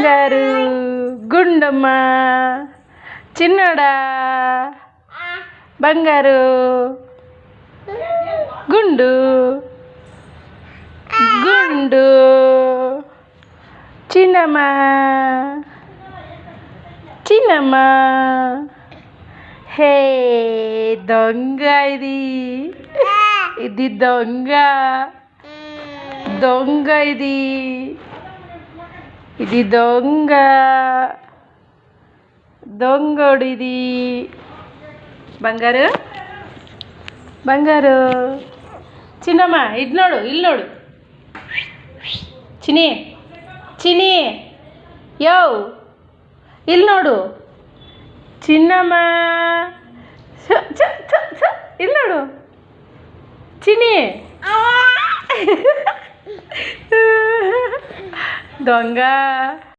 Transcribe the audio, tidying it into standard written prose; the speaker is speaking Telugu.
బంగారు గుండమ్మ చిన్నోడా బంగారు గుండు గుండు చిన్నమ్మ చిన్నమ్మ హే దొంగ ఇది దొంగ దొంగ ఇది దొంగ దొంగోడు ఇది బంగారు బంగారు చిన్నమ్మ ఇల్నోడు చిని చిని యో ఇల్నోడు చిన్నమ్మ ఇల్నోడు చిని దొంగ